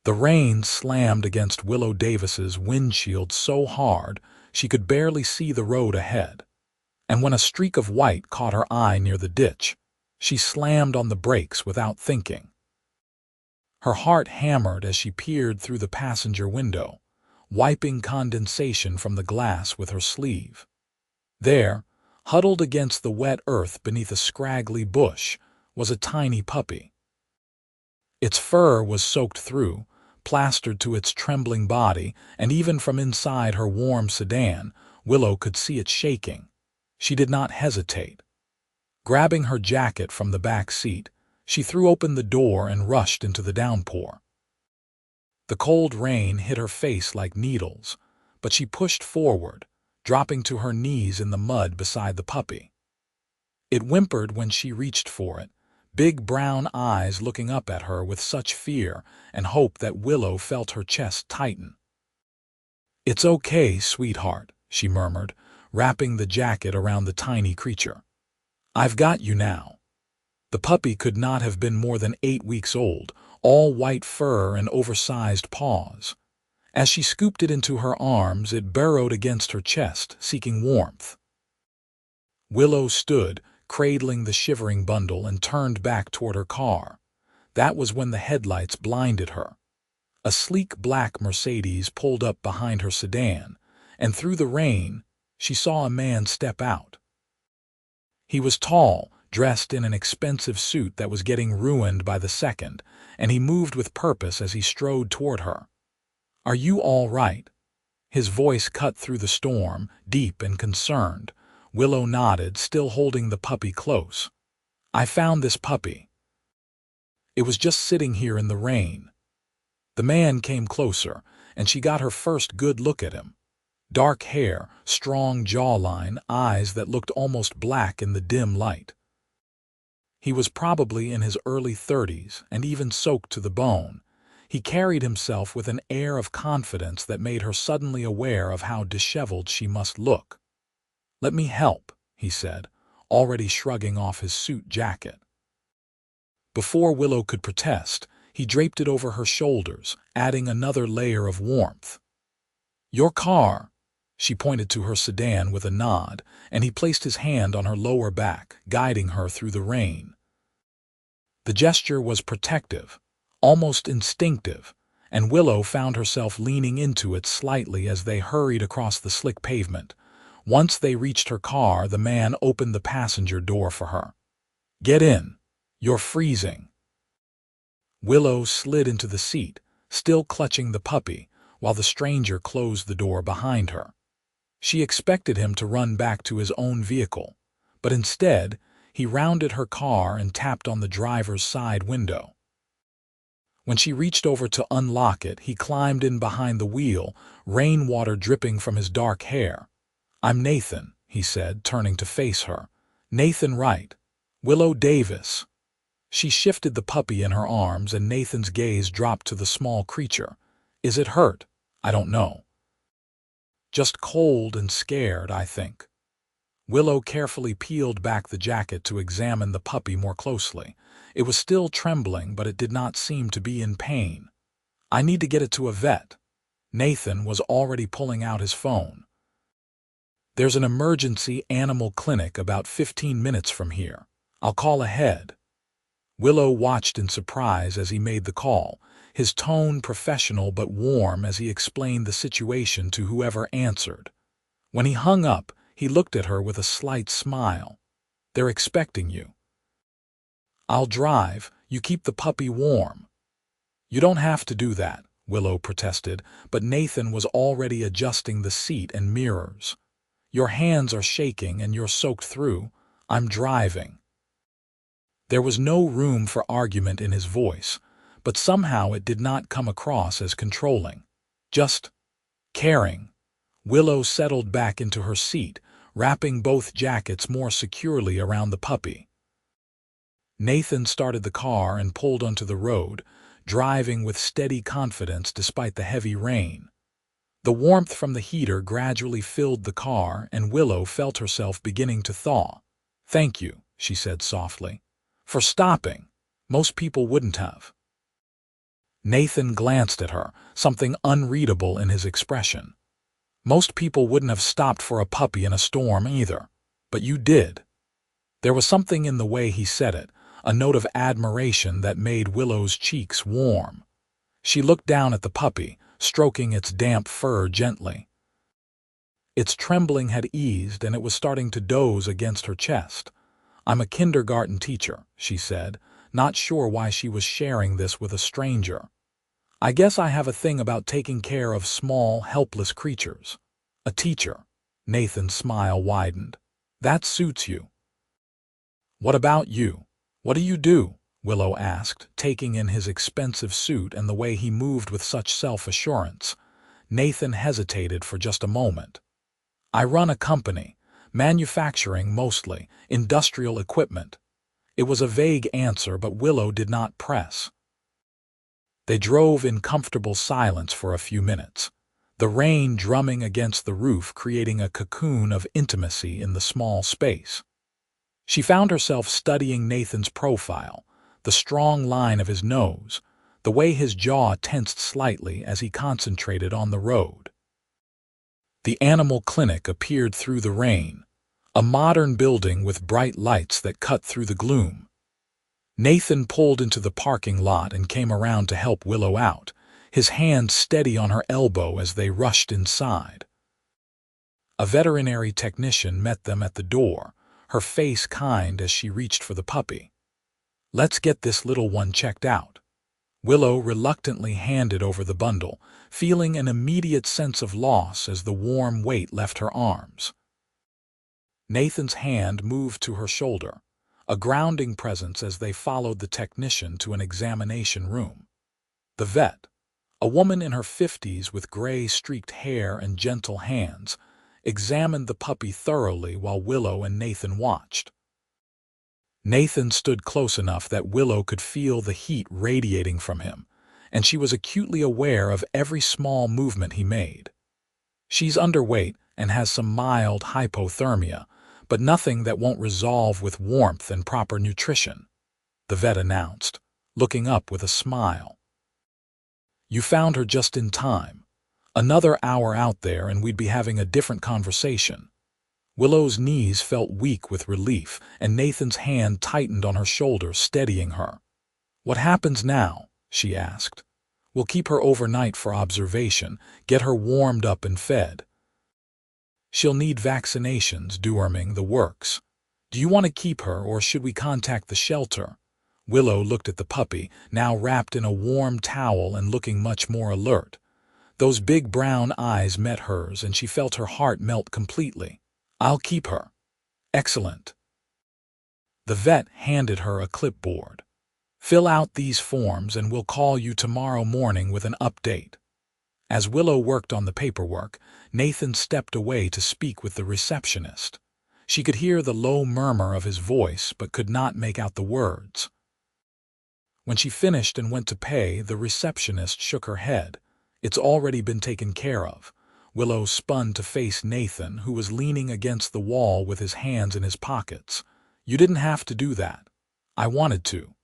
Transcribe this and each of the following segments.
The rain slammed against Willow Davis's windshield so hard she could barely see the road ahead, and when a streak of white caught her eye near the ditch, she slammed on the brakes without thinking. Her heart hammered as she peered through the passenger window, wiping condensation from the glass with her sleeve. There, huddled against the wet earth beneath a scraggly bush, was a tiny puppy. Its fur was soaked through, plastered to its trembling body, and even from inside her warm sedan, Willow could see it shaking. She did not hesitate. Grabbing her jacket from the back seat, she threw open the door and rushed into the downpour. The cold rain hit her face like needles, but she pushed forward, dropping to her knees in the mud beside the puppy. It whimpered when she reached for it, big brown eyes looking up at her with such fear and hope that Willow felt her chest tighten. "It's okay, sweetheart," she murmured, wrapping the jacket around the tiny creature. "I've got you now." The puppy could not have been more than 8 weeks old, all white fur and oversized paws. As she scooped it into her arms, it burrowed against her chest, seeking warmth. Willow stood, cradling the shivering bundle, and turned back toward her car. That was when the headlights blinded her. A sleek black Mercedes pulled up behind her sedan, and through the rain, she saw a man step out. He was tall, dressed in an expensive suit that was getting ruined by the second, and he moved with purpose as he strode toward her. "Are you all right?" His voice cut through the storm, deep and concerned. Willow nodded, still holding the puppy close. "I found this puppy. It was just sitting here in the rain." The man came closer, and she got her first good look at him. Dark hair, strong jawline, eyes that looked almost black in the dim light. He was probably in his early 30s and even soaked to the bone. He carried himself with an air of confidence that made her suddenly aware of how disheveled she must look. "Let me help," he said, already shrugging off his suit jacket. Before Willow could protest, he draped it over her shoulders, adding another layer of warmth. "Your car." She pointed to her sedan with a nod, and he placed his hand on her lower back, guiding her through the rain. The gesture was protective, almost instinctive, and Willow found herself leaning into it slightly as they hurried across the slick pavement. Once they reached her car, the man opened the passenger door for her. "Get in. You're freezing." Willow slid into the seat, still clutching the puppy, while the stranger closed the door behind her. She expected him to run back to his own vehicle, but instead, he rounded her car and tapped on the driver's side window. When she reached over to unlock it, he climbed in behind the wheel, rainwater dripping from his dark hair. "I'm Nathan," he said, turning to face her. "Nathan Wright. Willow Davis." She shifted the puppy in her arms, and Nathan's gaze dropped to the small creature. "Is it hurt?" "I don't know. Just cold and scared, I think." Willow carefully peeled back the jacket to examine the puppy more closely. It was still trembling, but it did not seem to be in pain. "I need to get it to a vet." Nathan was already pulling out his phone. "There's an emergency animal clinic about 15 minutes from here. I'll call ahead." Willow watched in surprise as he made the call, his tone professional but warm as he explained the situation to whoever answered. When he hung up, he looked at her with a slight smile. "They're expecting you." "I'll drive. You keep the puppy warm." "You don't have to do that," Willow protested, but Nathan was already adjusting the seat and mirrors. "Your hands are shaking and you're soaked through. I'm driving." There was no room for argument in his voice, but somehow it did not come across as controlling. Just caring. Willow settled back into her seat, wrapping both jackets more securely around the puppy. Nathan started the car and pulled onto the road, driving with steady confidence despite the heavy rain. The warmth from the heater gradually filled the car, and Willow felt herself beginning to thaw. "Thank you," she said softly, "for stopping. Most people wouldn't have." Nathan glanced at her, something unreadable in his expression. Most people wouldn't have stopped for a puppy in a storm either, but you did. There was something in the way he said it, a note of admiration that made Willow's cheeks warm. She looked down at the puppy, stroking its damp fur gently. Its trembling had eased and it was starting to doze against her chest. "I'm a kindergarten teacher," she said, not sure why she was sharing this with a stranger. "I guess I have a thing about taking care of small, helpless creatures." "A teacher." Nathan's smile widened. "That suits you." "What about you? What do you do?" Willow asked, taking in his expensive suit and the way he moved with such self-assurance. Nathan hesitated for just a moment. "I run a company, manufacturing mostly, industrial equipment." It was a vague answer, but Willow did not press. They drove in comfortable silence for a few minutes, the rain drumming against the roof creating a cocoon of intimacy in the small space. She found herself studying Nathan's profile, the strong line of his nose, the way his jaw tensed slightly as he concentrated on the road. The animal clinic appeared through the rain, a modern building with bright lights that cut through the gloom. Nathan pulled into the parking lot and came around to help Willow out, his hand steady on her elbow as they rushed inside. A veterinary technician met them at the door, her face kind as she reached for the puppy. "Let's get this little one checked out." Willow reluctantly handed over the bundle, feeling an immediate sense of loss as the warm weight left her arms. Nathan's hand moved to her shoulder, a grounding presence as they followed the technician to an examination room. The vet, a woman in her 50s with gray-streaked hair and gentle hands, examined the puppy thoroughly while Willow and Nathan watched. Nathan stood close enough that Willow could feel the heat radiating from him, and she was acutely aware of every small movement he made. "She's underweight and has some mild hypothermia, but nothing that won't resolve with warmth and proper nutrition," the vet announced, looking up with a smile. "You found her just in time. Another hour out there and we'd be having a different conversation." Willow's knees felt weak with relief, and Nathan's hand tightened on her shoulder, steadying her. "What happens now?" she asked. "We'll keep her overnight for observation, get her warmed up and fed. She'll need vaccinations, deworming, the works. Do you want to keep her or should we contact the shelter?" Willow looked at the puppy, now wrapped in a warm towel and looking much more alert. Those big brown eyes met hers and she felt her heart melt completely. "I'll keep her." "Excellent." The vet handed her a clipboard. "Fill out these forms and we'll call you tomorrow morning with an update." As Willow worked on the paperwork, Nathan stepped away to speak with the receptionist. She could hear the low murmur of his voice but could not make out the words. When she finished and went to pay, the receptionist shook her head. "It's already been taken care of." Willow spun to face Nathan, who was leaning against the wall with his hands in his pockets. "You didn't have to do that. I wanted to."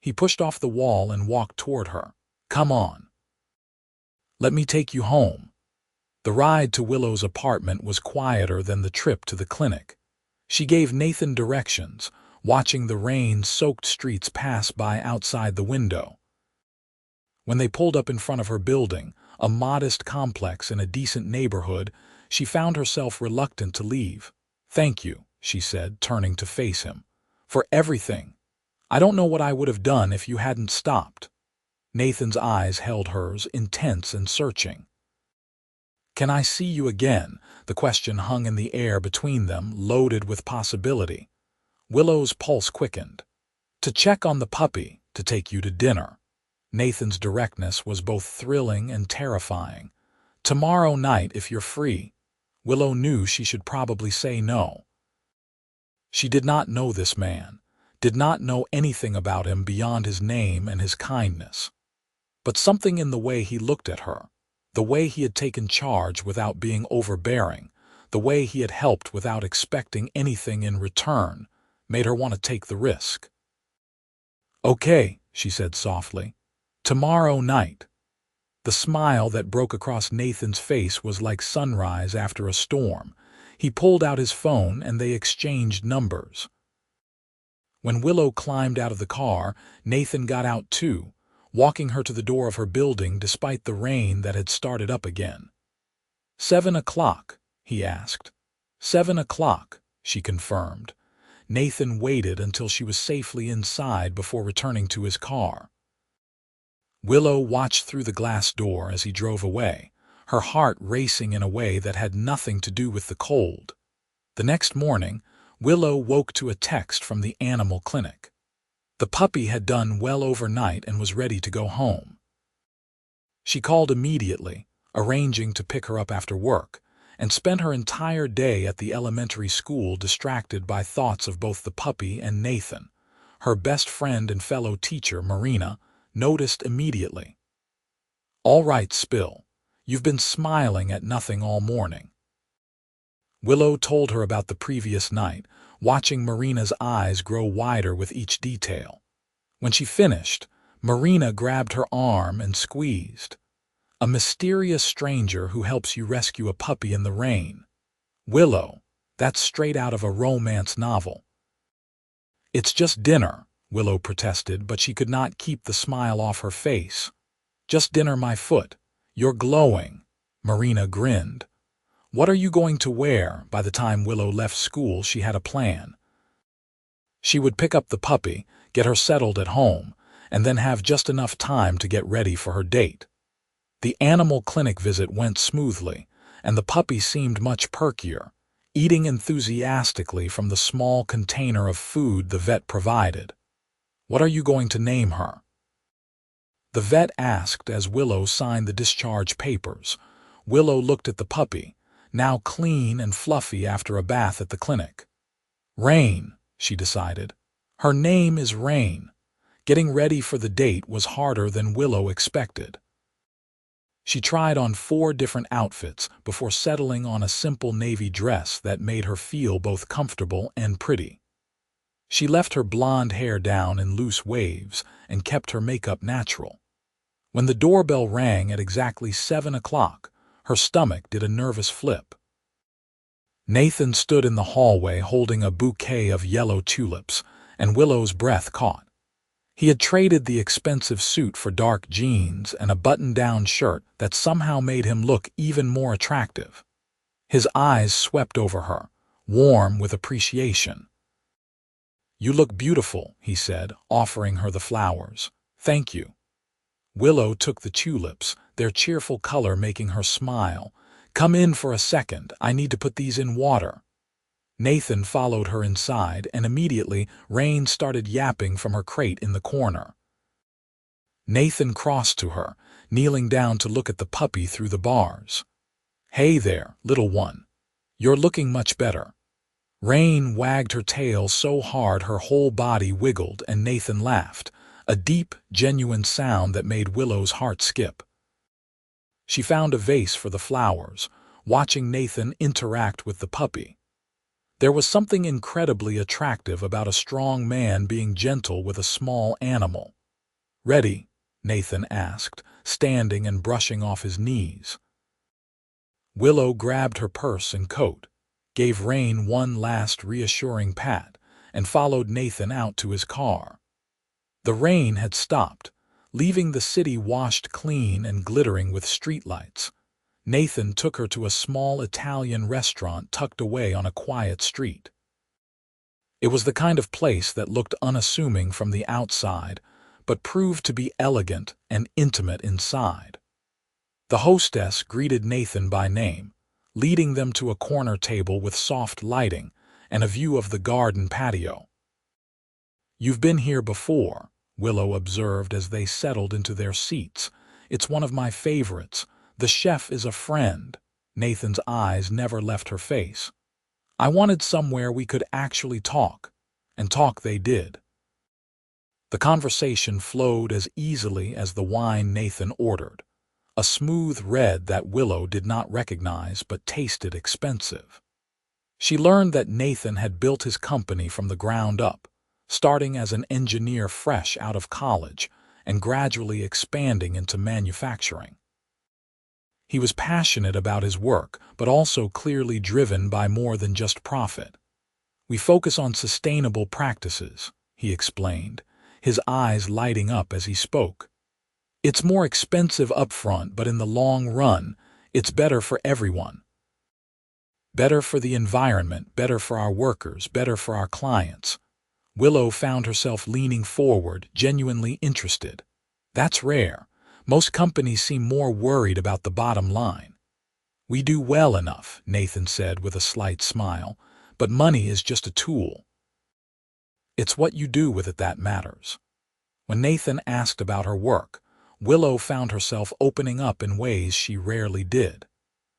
He pushed off the wall and walked toward her. "Come on. Let me take you home." The ride to Willow's apartment was quieter than the trip to the clinic. She gave Nathan directions, watching the rain-soaked streets pass by outside the window. When they pulled up in front of her building, a modest complex in a decent neighborhood, she found herself reluctant to leave. "Thank you," she said, turning to face him. "For everything. I don't know what I would have done if you hadn't stopped." Nathan's eyes held hers, intense and searching. "Can I see you again?" The question hung in the air between them, loaded with possibility. Willow's pulse quickened. "To check on the puppy, to take you to dinner." Nathan's directness was both thrilling and terrifying. "Tomorrow night, if you're free." Willow knew she should probably say no. She did not know this man, did not know anything about him beyond his name and his kindness. But something in the way he looked at her, the way he had taken charge without being overbearing, the way he had helped without expecting anything in return, made her want to take the risk. "Okay," she said softly. Tomorrow night. The smile that broke across Nathan's face was like sunrise after a storm. He pulled out his phone and they exchanged numbers. When Willow climbed out of the car, Nathan got out too, walking her to the door of her building despite the rain that had started up again. 7 o'clock, he asked. 7 o'clock, she confirmed. Nathan waited until she was safely inside before returning to his car. Willow watched through the glass door as he drove away, her heart racing in a way that had nothing to do with the cold. The next morning, Willow woke to a text from the animal clinic. The puppy had done well overnight and was ready to go home. She called immediately, arranging to pick her up after work, and spent her entire day at the elementary school distracted by thoughts of both the puppy and Nathan. Her best friend and fellow teacher, Marina, noticed immediately. "All right, Spill. You've been smiling at nothing all morning." Willow told her about the previous night, watching Marina's eyes grow wider with each detail. When she finished, Marina grabbed her arm and squeezed. "A mysterious stranger who helps you rescue a puppy in the rain. Willow, that's straight out of a romance novel." "It's just dinner," Willow protested, but she could not keep the smile off her face. "Just dinner, my foot. You're glowing." Marina grinned. What are you going to wear? By the time Willow left school, she had a plan. She would pick up the puppy, get her settled at home, and then have just enough time to get ready for her date. The animal clinic visit went smoothly, and the puppy seemed much perkier, eating enthusiastically from the small container of food the vet provided. "What are you going to name her?" The vet asked as Willow signed the discharge papers. Willow looked at the puppy, now clean and fluffy after a bath at the clinic. "Rain," she decided. Her name is Rain. Getting ready for the date was harder than Willow expected. She tried on 4 different outfits before settling on a simple navy dress that made her feel both comfortable and pretty. She left her blonde hair down in loose waves and kept her makeup natural. When the doorbell rang at exactly 7 o'clock, her stomach did a nervous flip. Nathan stood in the hallway holding a bouquet of yellow tulips, and Willow's breath caught. He had traded the expensive suit for dark jeans and a button-down shirt that somehow made him look even more attractive. His eyes swept over her, warm with appreciation. "You look beautiful," he said, offering her the flowers. "Thank you." Willow took the tulips, their cheerful color making her smile. "Come in for a second, I need to put these in water." Nathan followed her inside, and immediately Rain started yapping from her crate in the corner. Nathan crossed to her, kneeling down to look at the puppy through the bars. "Hey there, little one. You're looking much better." Rain wagged her tail so hard her whole body wiggled, and Nathan laughed, a deep, genuine sound that made Willow's heart skip. She found a vase for the flowers, watching Nathan interact with the puppy. There was something incredibly attractive about a strong man being gentle with a small animal. "Ready?" Nathan asked, standing and brushing off his knees. Willow grabbed her purse and coat, gave Rain one last reassuring pat, and followed Nathan out to his car. The rain had stopped, leaving the city washed clean and glittering with streetlights. Nathan took her to a small Italian restaurant tucked away on a quiet street. It was the kind of place that looked unassuming from the outside, but proved to be elegant and intimate inside. The hostess greeted Nathan by name, leading them to a corner table with soft lighting and a view of the garden patio. "You've been here before," Willow observed as they settled into their seats. "It's one of my favorites. The chef is a friend." Nathan's eyes never left her face. "I wanted somewhere we could actually talk," and talk they did. The conversation flowed as easily as the wine Nathan ordered, a smooth red that Willow did not recognize but tasted expensive. She learned that Nathan had built his company from the ground up, starting as an engineer fresh out of college, and gradually expanding into manufacturing. He was passionate about his work, but also clearly driven by more than just profit. "We focus on sustainable practices," he explained, his eyes lighting up as he spoke. "It's more expensive upfront, but in the long run, it's better for everyone. Better for the environment, better for our workers, better for our clients." Willow found herself leaning forward, genuinely interested. "That's rare. Most companies seem more worried about the bottom line." "We do well enough," Nathan said with a slight smile, "but money is just a tool. It's what you do with it that matters." When Nathan asked about her work, Willow found herself opening up in ways she rarely did.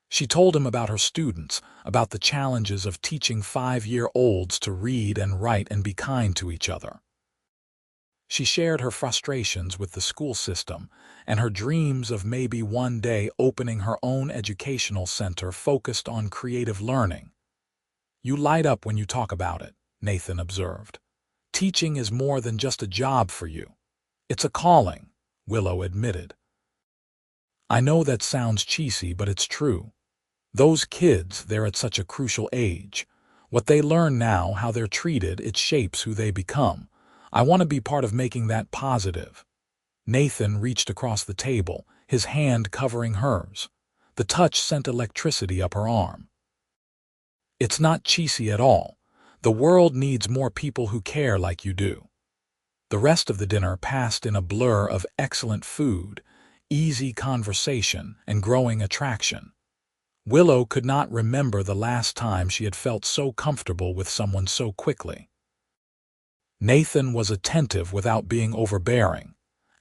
She told him about her students, about the challenges of teaching 5-year-olds to read and write and be kind to each other. She shared her frustrations with the school system and her dreams of maybe one day opening her own educational center focused on creative learning. "You light up when you talk about it," Nathan observed. "Teaching is more than just a job for you. It's a calling," Willow admitted. "I know that sounds cheesy, but it's true. Those kids, they're at such a crucial age. What they learn now, how they're treated, it shapes who they become. I want to be part of making that positive." Nathan reached across the table, his hand covering hers. The touch sent electricity up her arm. "It's not cheesy at all. The world needs more people who care like you do." The rest of the dinner passed in a blur of excellent food, easy conversation, and growing attraction. Willow could not remember the last time she had felt so comfortable with someone so quickly. Nathan was attentive without being overbearing,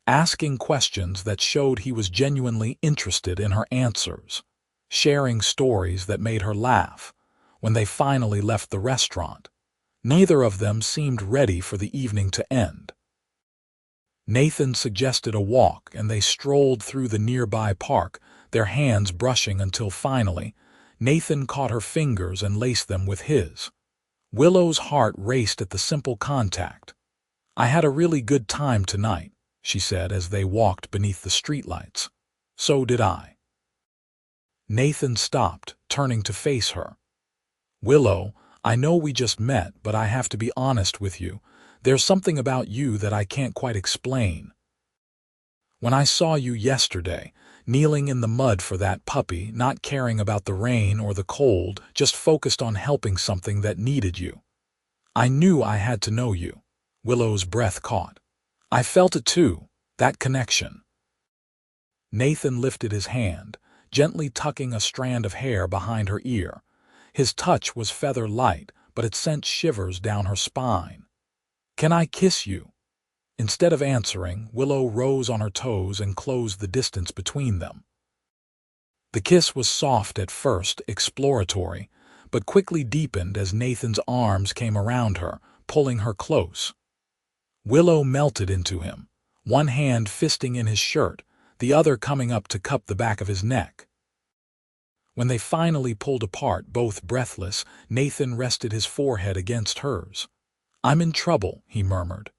asking questions that showed he was genuinely interested in her answers, sharing stories that made her laugh. When they finally left the restaurant, neither of them seemed ready for the evening to end. Nathan suggested a walk, and they strolled through the nearby park, their hands brushing until finally, Nathan caught her fingers and laced them with his. Willow's heart raced at the simple contact. "I had a really good time tonight," she said as they walked beneath the streetlights. "So did I." Nathan stopped, turning to face her. "Willow, I know we just met, but I have to be honest with you. There's something about you that I can't quite explain. When I saw you yesterday, kneeling in the mud for that puppy, not caring about the rain or the cold, just focused on helping something that needed you, I knew I had to know you." Willow's breath caught. "I felt it too, that connection." Nathan lifted his hand, gently tucking a strand of hair behind her ear. His touch was feather light, but it sent shivers down her spine. "Can I kiss you?" Instead of answering, Willow rose on her toes and closed the distance between them. The kiss was soft at first, exploratory, but quickly deepened as Nathan's arms came around her, pulling her close. Willow melted into him, one hand fisting in his shirt, the other coming up to cup the back of his neck. When they finally pulled apart, both breathless, Nathan rested his forehead against hers. "I'm in trouble," he murmured.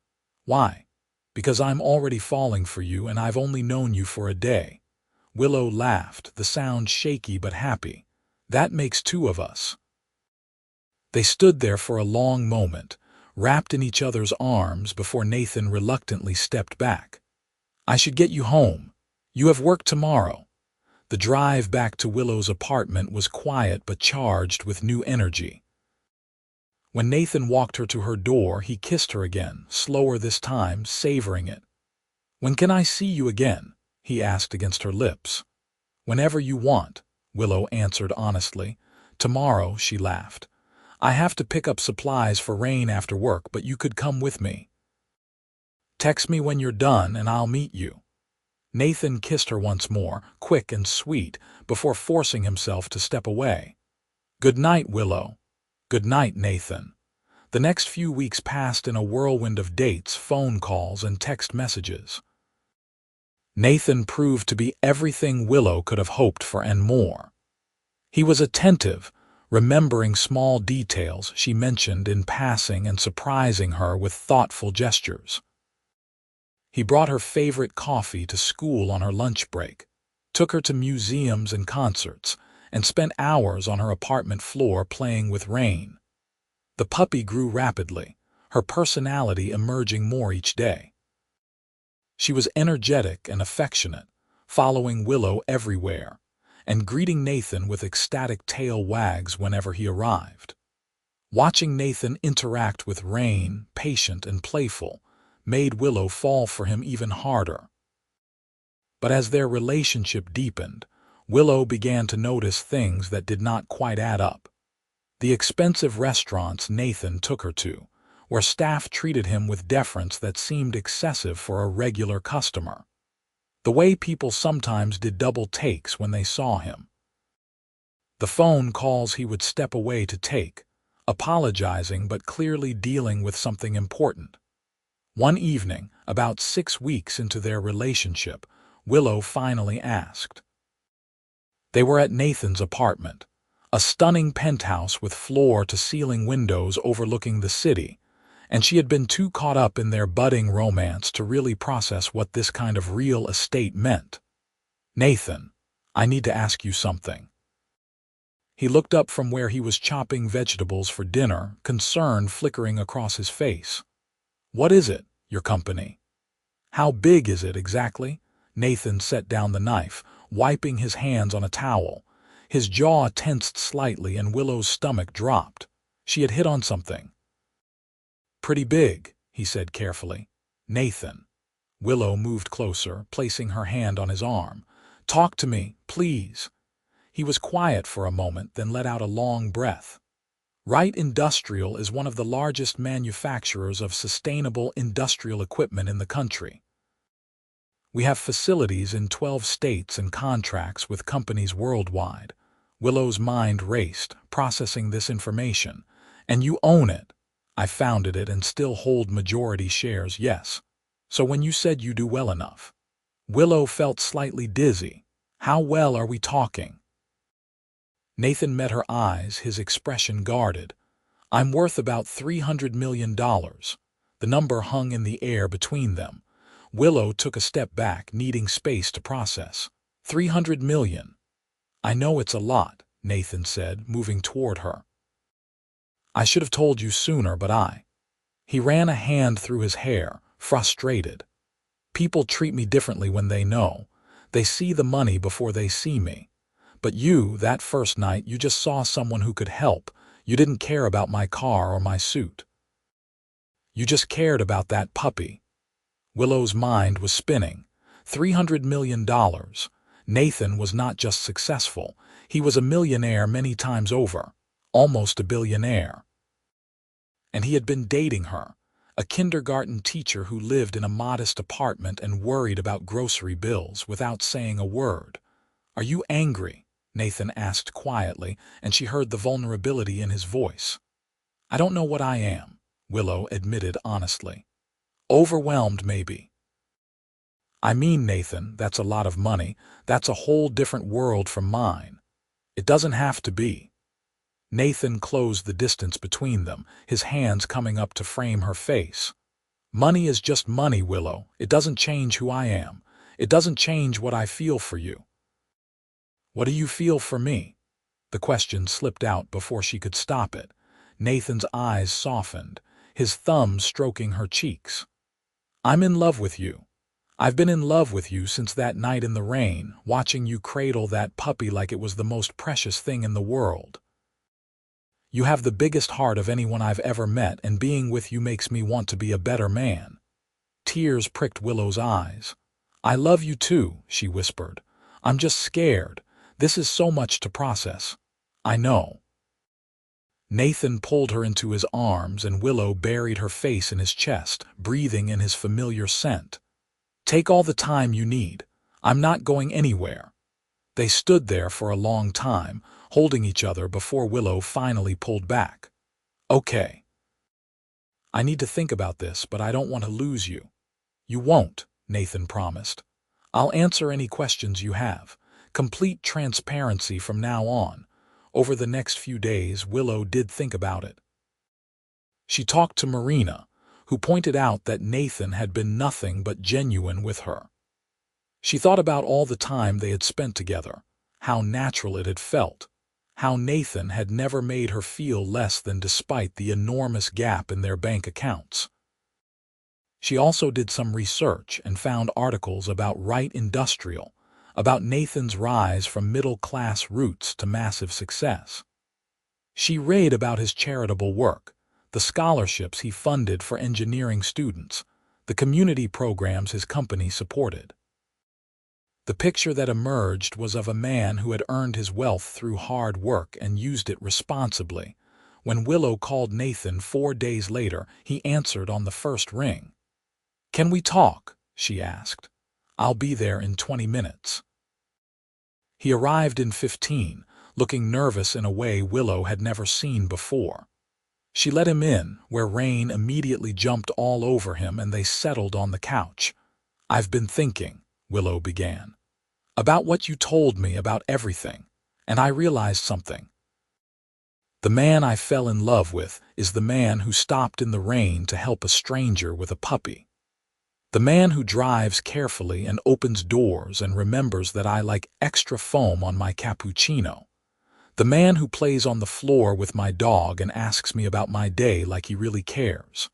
"Why?" "Because I'm already falling for you, and I've only known you for a day." Willow laughed, the sound shaky but happy. "That makes two of us." They stood there for a long moment, wrapped in each other's arms before Nathan reluctantly stepped back. "I should get you home. You have work tomorrow." The drive back to Willow's apartment was quiet but charged with new energy. When Nathan walked her to her door, he kissed her again, slower this time, savoring it. "When can I see you again?" he asked against her lips. "Whenever you want," Willow answered honestly. "Tomorrow," she laughed. "I have to pick up supplies for Rain after work, but you could come with me. Text me when you're done and I'll meet you." Nathan kissed her once more, quick and sweet, before forcing himself to step away. "Good night, Willow." "Good night, Nathan." The next few weeks passed in a whirlwind of dates, phone calls, and text messages. Nathan proved to be everything Willow could have hoped for and more. He was attentive, remembering small details she mentioned in passing and surprising her with thoughtful gestures. He brought her favorite coffee to school on her lunch break, took her to museums and concerts, and spent hours on her apartment floor playing with Rain. The puppy grew rapidly, her personality emerging more each day. She was energetic and affectionate, following Willow everywhere, and greeting Nathan with ecstatic tail wags whenever he arrived. Watching Nathan interact with Rain, patient and playful, made Willow fall for him even harder. But as their relationship deepened, Willow began to notice things that did not quite add up. The expensive restaurants Nathan took her to, where staff treated him with deference that seemed excessive for a regular customer. The way people sometimes did double takes when they saw him. The phone calls he would step away to take, apologizing but clearly dealing with something important. One evening, about 6 weeks into their relationship, Willow finally asked. They were at Nathan's apartment, a stunning penthouse with floor-to-ceiling windows overlooking the city, and she had been too caught up in their budding romance to really process what this kind of real estate meant. "Nathan, I need to ask you something." He looked up from where he was chopping vegetables for dinner, concern flickering across his face. "What is it, your company? How big is it exactly?" Nathan set down the knife, wiping his hands on a towel. His jaw tensed slightly and Willow's stomach dropped. She had hit on something. "Pretty big," he said carefully. "Nathan." Willow moved closer, placing her hand on his arm. "Talk to me, please." He was quiet for a moment, then let out a long breath. Wright Industrial is one of the largest manufacturers of sustainable industrial equipment in the country. We have facilities in 12 states and contracts with companies worldwide. Willow's mind raced, processing this information. "And you own it." "I founded it and still hold majority shares, yes." "So when you said you do well enough." Willow felt slightly dizzy. "How well are we talking?" Nathan met her eyes, his expression guarded. "I'm worth about $300 million. The number hung in the air between them. Willow took a step back, needing space to process. $300 million. "I know it's a lot," Nathan said, moving toward her. "I should have told you sooner, but I—" He ran a hand through his hair, frustrated. "People treat me differently when they know. They see the money before they see me. But you, that first night, you just saw someone who could help. You didn't care about my car or my suit. You just cared about that puppy." Willow's mind was spinning. $300 million. Nathan was not just successful. He was a millionaire many times over. Almost a billionaire. And he had been dating her, a kindergarten teacher who lived in a modest apartment and worried about grocery bills without saying a word. "Are you angry?" Nathan asked quietly, and she heard the vulnerability in his voice. "I don't know what I am," Willow admitted honestly. "Overwhelmed, maybe." "I mean, Nathan, that's a lot of money. That's a whole different world from mine." "It doesn't have to be." Nathan closed the distance between them, his hands coming up to frame her face. "Money is just money, Willow. It doesn't change who I am. It doesn't change what I feel for you." "What do you feel for me?" The question slipped out before she could stop it. Nathan's eyes softened, his thumb stroking her cheeks. "I'm in love with you. I've been in love with you since that night in the rain, watching you cradle that puppy like it was the most precious thing in the world. You have the biggest heart of anyone I've ever met, and being with you makes me want to be a better man." Tears pricked Willow's eyes. "I love you too," she whispered. "I'm just scared. This is so much to process." "I know." Nathan pulled her into his arms, and Willow buried her face in his chest, breathing in his familiar scent. "Take all the time you need. I'm not going anywhere." They stood there for a long time, holding each other before Willow finally pulled back. "Okay. I need to think about this, but I don't want to lose you." "You won't," Nathan promised. "I'll answer any questions you have. Complete transparency from now on." Over the next few days, Willow did think about it. She talked to Marina, who pointed out that Nathan had been nothing but genuine with her. She thought about all the time they had spent together, how natural it had felt, how Nathan had never made her feel less than despite the enormous gap in their bank accounts. She also did some research and found articles about Wright Industrial, about Nathan's rise from middle-class roots to massive success. She read about his charitable work, the scholarships he funded for engineering students, the community programs his company supported. The picture that emerged was of a man who had earned his wealth through hard work and used it responsibly. When Willow called Nathan 4 days later, he answered on the first ring. "Can we talk?" she asked. "I'll be there in 20 minutes." He arrived in 15, looking nervous in a way Willow had never seen before. She let him in, where Rain immediately jumped all over him and they settled on the couch. "I've been thinking," Willow began, "about what you told me about everything, and I realized something. The man I fell in love with is the man who stopped in the rain to help a stranger with a puppy. The man who drives carefully and opens doors and remembers that I like extra foam on my cappuccino. The man who plays on the floor with my dog and asks me about my day like he really cares.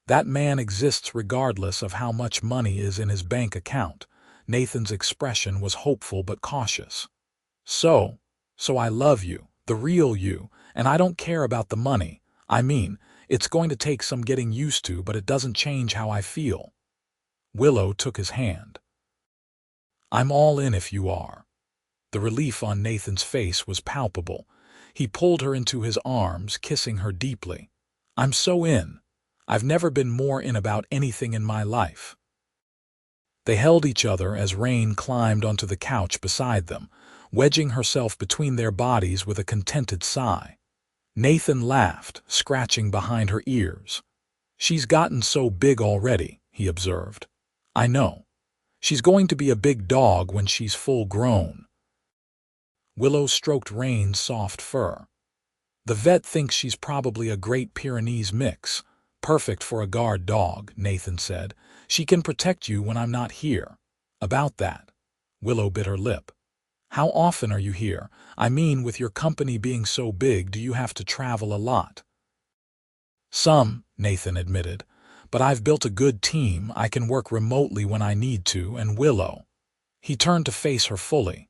That man exists regardless of how much money is in his bank account." Nathan's expression was hopeful but cautious. So I love you, the real you, and I don't care about the money. I mean, it's going to take some getting used to, but it doesn't change how I feel." Willow took his hand. "I'm all in if you are." The relief on Nathan's face was palpable. He pulled her into his arms, kissing her deeply. "I'm so in. I've never been more in about anything in my life." They held each other as Rain climbed onto the couch beside them, wedging herself between their bodies with a contented sigh. Nathan laughed, scratching behind her ears. "She's gotten so big already," he observed. "I know. She's going to be a big dog when she's full grown." Willow stroked Rain's soft fur. "The vet thinks she's probably a Great Pyrenees mix. Perfect for a guard dog," Nathan said. "She can protect you when I'm not here." "About that." Willow bit her lip. "How often are you here? I mean, with your company being so big, do you have to travel a lot?" "Some," Nathan admitted. "But I've built a good team. I can work remotely when I need to, and Willow." He turned to face her fully.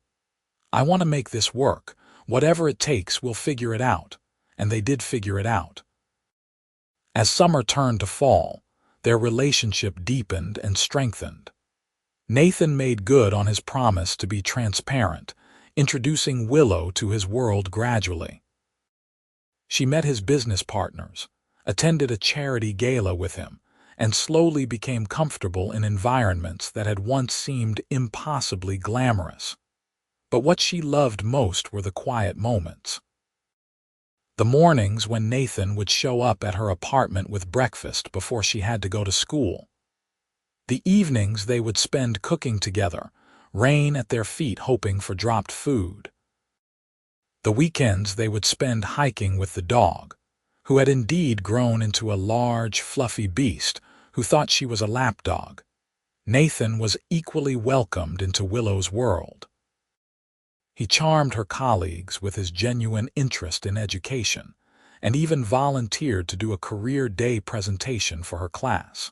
"I want to make this work. Whatever it takes, we'll figure it out." And they did figure it out. As summer turned to fall, their relationship deepened and strengthened. Nathan made good on his promise to be transparent, introducing Willow to his world gradually. She met his business partners, attended a charity gala with him, and slowly became comfortable in environments that had once seemed impossibly glamorous. But what she loved most were the quiet moments. The mornings when Nathan would show up at her apartment with breakfast before she had to go to school. The evenings they would spend cooking together, Rain at their feet hoping for dropped food. The weekends they would spend hiking with the dog, who had indeed grown into a large, fluffy beast who thought she was a lapdog. Nathan was equally welcomed into Willow's world. He charmed her colleagues with his genuine interest in education, and even volunteered to do a career day presentation for her class.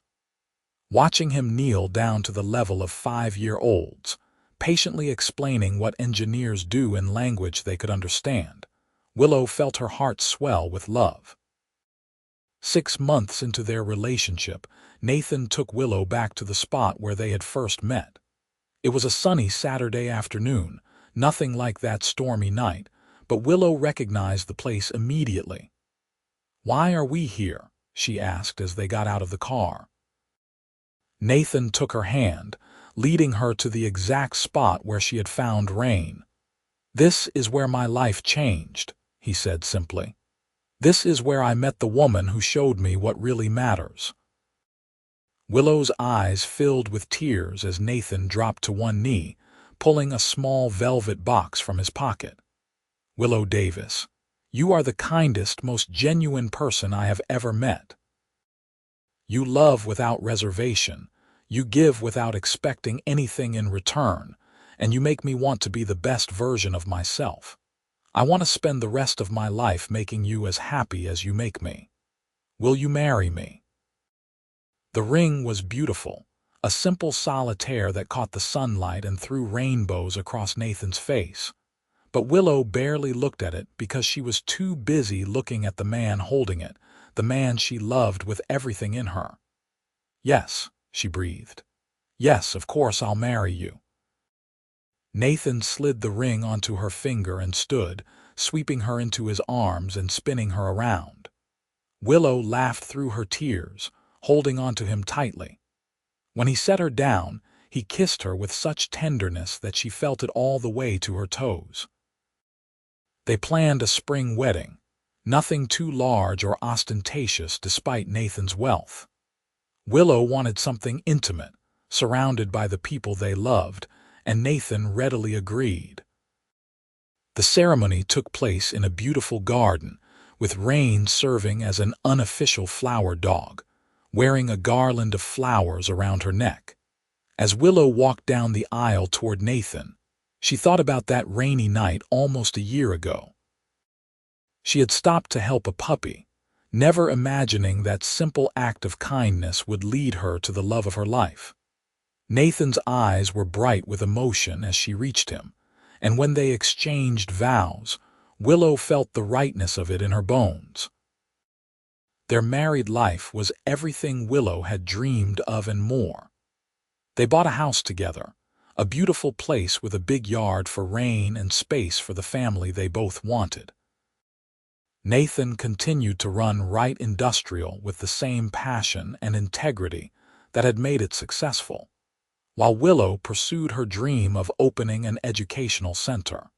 Watching him kneel down to the level of 5-year-olds, patiently explaining what engineers do in language they could understand, Willow felt her heart swell with love. 6 months into their relationship, Nathan took Willow back to the spot where they had first met. It was a sunny Saturday afternoon, nothing like that stormy night, but Willow recognized the place immediately. "Why are we here?" she asked as they got out of the car. Nathan took her hand, leading her to the exact spot where she had found Rain. "This is where my life changed," he said simply. "This is where I met the woman who showed me what really matters." Willow's eyes filled with tears as Nathan dropped to one knee, pulling a small velvet box from his pocket. "Willow Davis, you are the kindest, most genuine person I have ever met." You love without reservation, you give without expecting anything in return, and you make me want to be the best version of myself. I want to spend the rest of my life making you as happy as you make me. Will you marry me?" The ring was beautiful, a simple solitaire that caught the sunlight and threw rainbows across Nathan's face. But Willow barely looked at it because she was too busy looking at the man holding it, the man she loved with everything in her. "Yes," she breathed. "Yes, of course I'll marry you." Nathan slid the ring onto her finger and stood, sweeping her into his arms and spinning her around. Willow laughed through her tears, holding onto him tightly. When he set her down, he kissed her with such tenderness that she felt it all the way to her toes. They planned a spring wedding, nothing too large or ostentatious despite Nathan's wealth. Willow wanted something intimate, surrounded by the people they loved, and Nathan readily agreed. The ceremony took place in a beautiful garden, with Rain serving as an unofficial flower dog, wearing a garland of flowers around her neck. As Willow walked down the aisle toward Nathan, she thought about that rainy night almost a year ago. She had stopped to help a puppy, never imagining that simple act of kindness would lead her to the love of her life. Nathan's eyes were bright with emotion as she reached him, and when they exchanged vows, Willow felt the rightness of it in her bones. Their married life was everything Willow had dreamed of and more. They bought a house together, a beautiful place with a big yard for Rain and space for the family they both wanted. Nathan continued to run Wright Industrial with the same passion and integrity that had made it successful, while Willow pursued her dream of opening an educational center.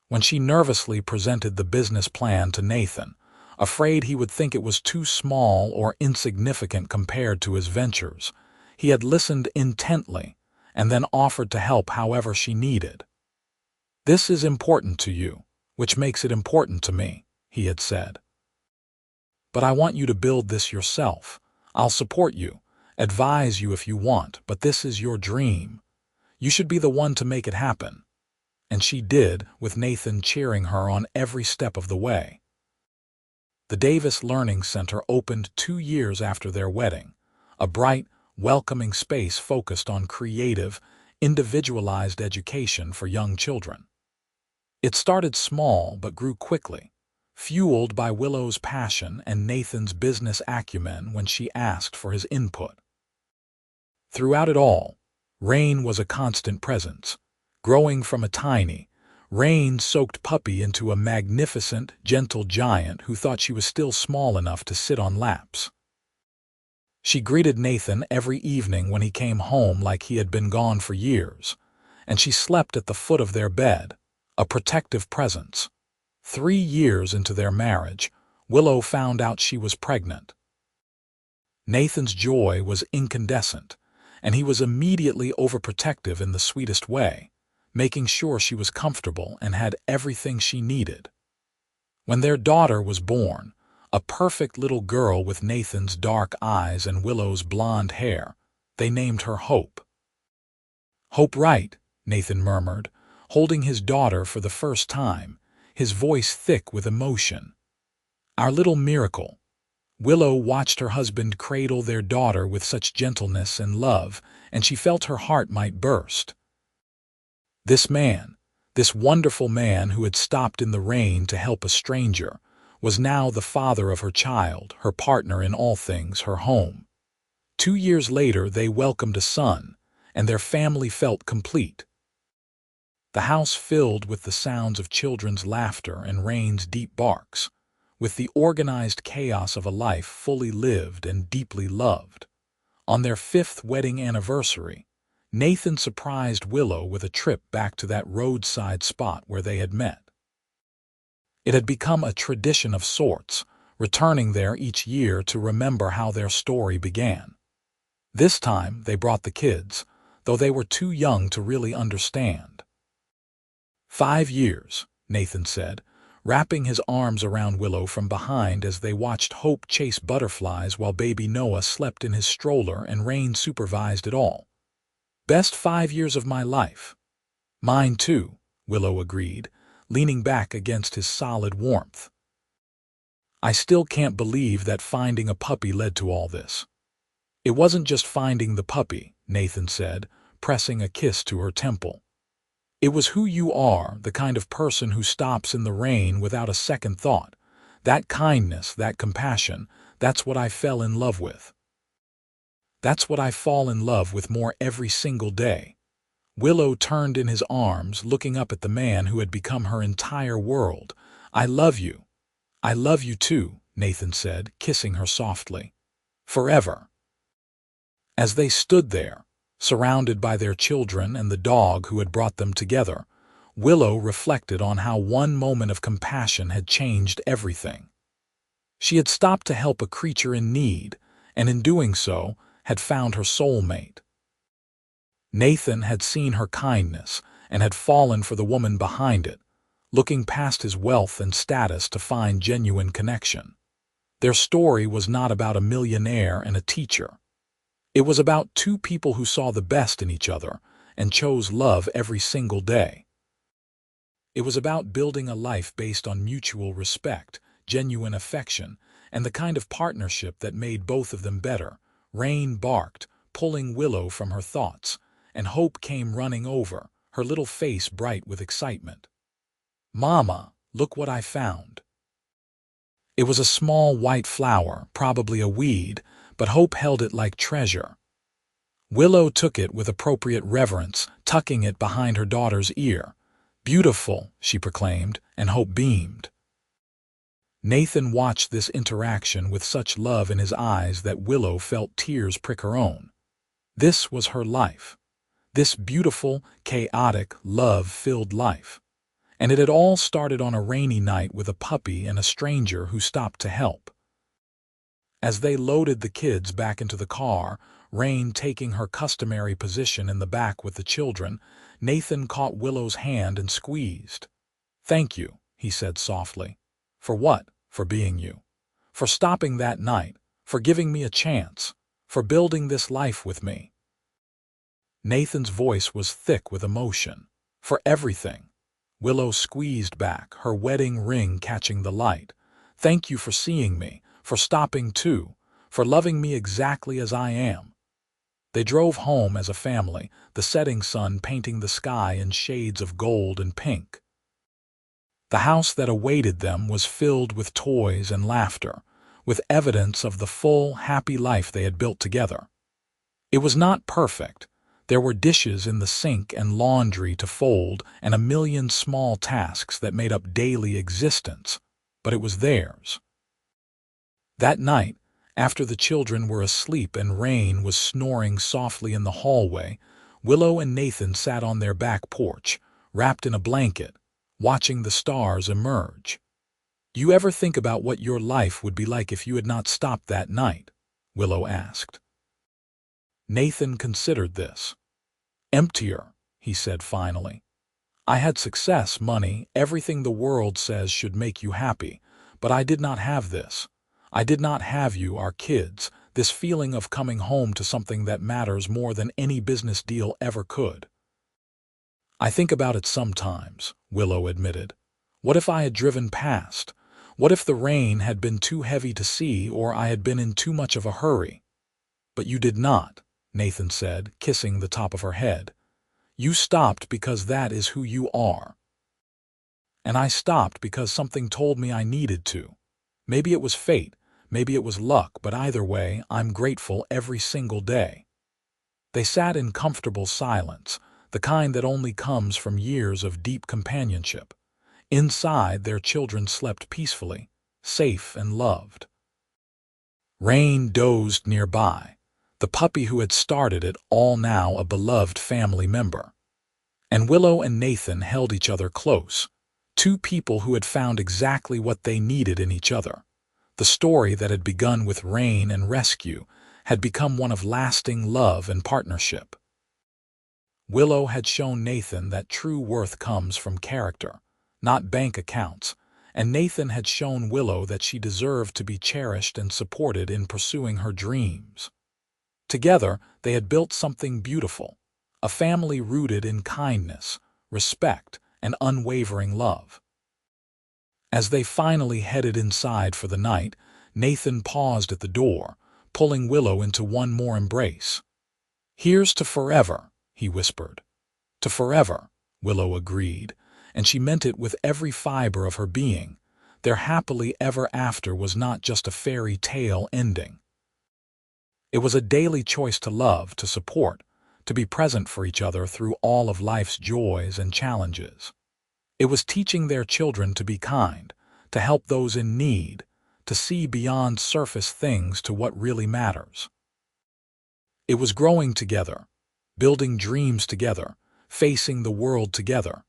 When she nervously presented the business plan to Nathan, afraid he would think it was too small or insignificant compared to his ventures, he had listened intently and then offered to help however she needed. "This is important to you, which makes it important to me," he had said. "But I want you to build this yourself. I'll support you, advise you if you want, but this is your dream. You should be the one to make it happen." And she did, with Nathan cheering her on every step of the way. The Davis Learning Center opened 2 years after their wedding, a bright, welcoming space focused on creative, individualized education for young children. It started small but grew quickly, fueled by Willow's passion and Nathan's business acumen when she asked for his input. Throughout it all, Rain was a constant presence, growing from a tiny, rain-soaked puppy into a magnificent, gentle giant who thought she was still small enough to sit on laps. She greeted Nathan every evening when he came home like he had been gone for years, and she slept at the foot of their bed, a protective presence. 3 years into their marriage, Willow found out she was pregnant. Nathan's joy was incandescent, and he was immediately overprotective in the sweetest way, making sure she was comfortable and had everything she needed. When their daughter was born, a perfect little girl with Nathan's dark eyes and Willow's blonde hair, they named her Hope. "Hope Wright," Nathan murmured, holding his daughter for the first time, his voice thick with emotion. "Our little miracle." Willow watched her husband cradle their daughter with such gentleness and love, and she felt her heart might burst. This man, this wonderful man who had stopped in the rain to help a stranger, was now the father of her child, her partner in all things, her home. 2 years later they welcomed a son, and their family felt complete. The house filled with the sounds of children's laughter and Rain's deep barks, with the organized chaos of a life fully lived and deeply loved. On their 5th wedding anniversary, Nathan surprised Willow with a trip back to that roadside spot where they had met. It had become a tradition of sorts, returning there each year to remember how their story began. This time they brought the kids, though they were too young to really understand. 5 years, Nathan said, wrapping his arms around Willow from behind as they watched Hope chase butterflies while baby Noah slept in his stroller and Rain supervised it all. "Best 5 years of my life." "Mine too," Willow agreed, leaning back against his solid warmth. "I still can't believe that finding a puppy led to all this." "It wasn't just finding the puppy," Nathan said, pressing a kiss to her temple. "It was who you are, the kind of person who stops in the rain without a second thought. That kindness, that compassion, that's what I fell in love with. That's what I fall in love with more every single day." Willow turned in his arms, looking up at the man who had become her entire world. "I love you." "I love you too," Nathan said, kissing her softly. "Forever." As they stood there, surrounded by their children and the dog who had brought them together, Willow reflected on how one moment of compassion had changed everything. She had stopped to help a creature in need, and in doing so, had found her soulmate. Nathan had seen her kindness and had fallen for the woman behind it, looking past his wealth and status to find genuine connection. Their story was not about a millionaire and a teacher. It was about two people who saw the best in each other and chose love every single day. It was about building a life based on mutual respect, genuine affection, and the kind of partnership that made both of them better. Rain barked, pulling Willow from her thoughts, and Hope came running over, her little face bright with excitement. "Mama, look what I found." It was a small white flower, probably a weed, but Hope held it like treasure. Willow took it with appropriate reverence, tucking it behind her daughter's ear. "Beautiful," she proclaimed, and Hope beamed. Nathan watched this interaction with such love in his eyes that Willow felt tears prick her own. This was her life. This beautiful, chaotic, love-filled life. And it had all started on a rainy night with a puppy and a stranger who stopped to help. As they loaded the kids back into the car, Rain taking her customary position in the back with the children, Nathan caught Willow's hand and squeezed. "Thank you," he said softly. "For what?" "For being you. For stopping that night. For giving me a chance. For building this life with me." Nathan's voice was thick with emotion. "For everything." Willow squeezed back, her wedding ring catching the light. "Thank you for seeing me, for stopping too, for loving me exactly as I am." They drove home as a family, the setting sun painting the sky in shades of gold and pink. The house that awaited them was filled with toys and laughter, with evidence of the full, happy life they had built together. It was not perfect. There were dishes in the sink and laundry to fold and a million small tasks that made up daily existence, but it was theirs. That night, after the children were asleep and Rain was snoring softly in the hallway, Willow and Nathan sat on their back porch, wrapped in a blanket, watching the stars emerge. "You ever think about what your life would be like if you had not stopped that night?" Willow asked. Nathan considered this. "Emptier," he said finally. "I had success, money, everything the world says should make you happy, but I did not have this. I did not have you, our kids, this feeling of coming home to something that matters more than any business deal ever could." "I think about it sometimes," Willow admitted. "What if I had driven past? What if the rain had been too heavy to see or I had been in too much of a hurry?" "But you did not," Nathan said, kissing the top of her head. "You stopped because that is who you are. And I stopped because something told me I needed to. Maybe it was fate, maybe it was luck, but either way, I'm grateful every single day." They sat in comfortable silence, the kind that only comes from years of deep companionship. Inside, their children slept peacefully, safe and loved. Rain dozed nearby, the puppy who had started it all now a beloved family member. And Willow and Nathan held each other close, two people who had found exactly what they needed in each other. The story that had begun with rain and rescue had become one of lasting love and partnership. Willow had shown Nathan that true worth comes from character, not bank accounts, and Nathan had shown Willow that she deserved to be cherished and supported in pursuing her dreams. Together, they had built something beautiful, a family rooted in kindness, respect, and unwavering love. As they finally headed inside for the night, Nathan paused at the door, pulling Willow into one more embrace. "Here's to forever," he whispered. "To forever," Willow agreed, and she meant it with every fiber of her being. Their happily ever after was not just a fairy tale ending. It was a daily choice to love, to support, to be present for each other through all of life's joys and challenges. It was teaching their children to be kind, to help those in need, to see beyond surface things to what really matters. It was growing together, building dreams together, facing the world together.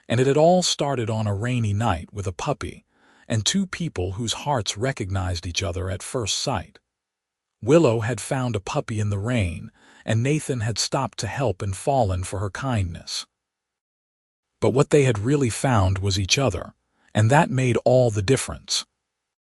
And it had all started on a rainy night with a puppy and two people whose hearts recognized each other at first sight. Willow had found a puppy in the rain, and Nathan had stopped to help and fallen for her kindness. But what they had really found was each other, and that made all the difference.